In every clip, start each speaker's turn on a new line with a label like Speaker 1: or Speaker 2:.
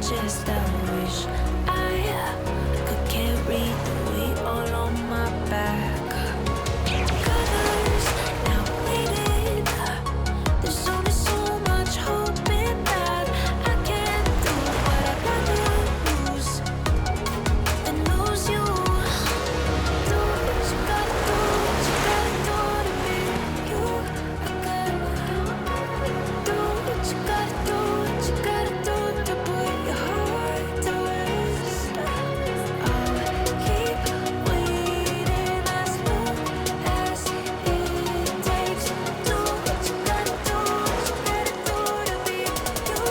Speaker 1: just I wish I could carry the weight all on my back. Colors now faded. There's only so much hope in that. I can't do what I'd rather lose than lose you. Do what you gotta do, what you gotta do to be you. I gotta do what you gotta do, what you gotta do to put your heart to rest. I'll keep waiting as long as it takes. Do what you gotta do, what you gotta do to be you,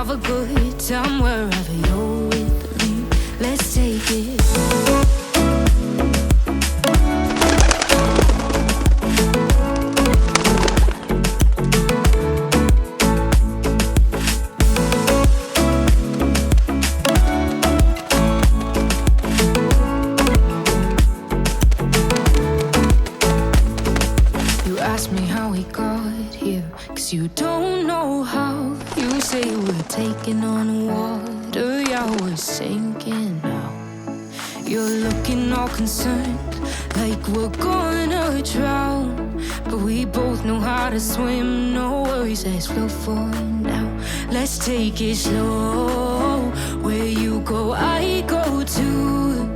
Speaker 1: a good time wherever you're with me. Let's take it. You ask me how we got here, 'cause you don't know how. You say we're taking on water, yeah, we're sinking now. You're looking all concerned, like we're gonna drown. But we both know how to swim, no worries, let's float for now. Let's take it slow, where you go, I go too.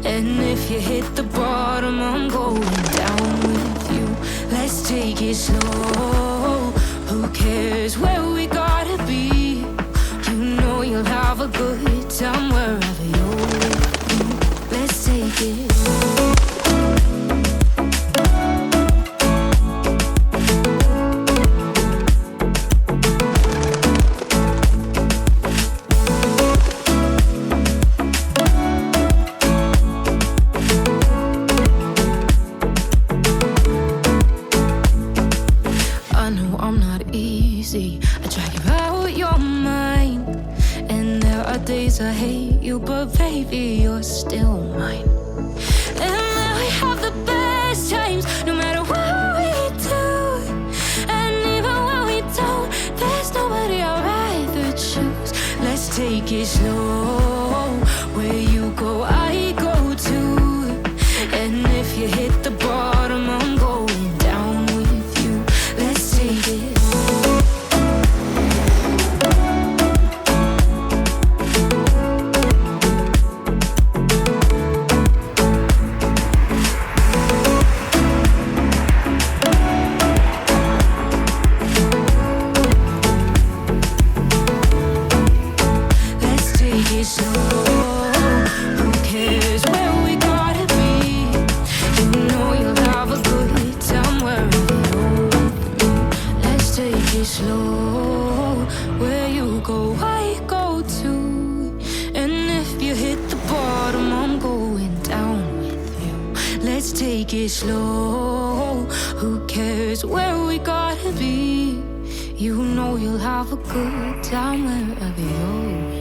Speaker 1: And if you hit the bottom, I'm going down with you. Let's take it slow, who cares where we gotta be? You know you'll have a good time wherever you're with me. Let's take it. I drag you out your mind, and there are days I hate you, but baby, you're still mine. And then we have the best times, no matter what we do. And even when we don't, there's nobody I'd rather choose. Let's take it slow, where you go, I go too. And if you hit the bottom, I'm going down with you. Let's take it. go, I go too. And if you hit the bottom, I'm going down with you. Let's take it slow. Who cares where we gotta be? You know you'll have a good time wherever you're.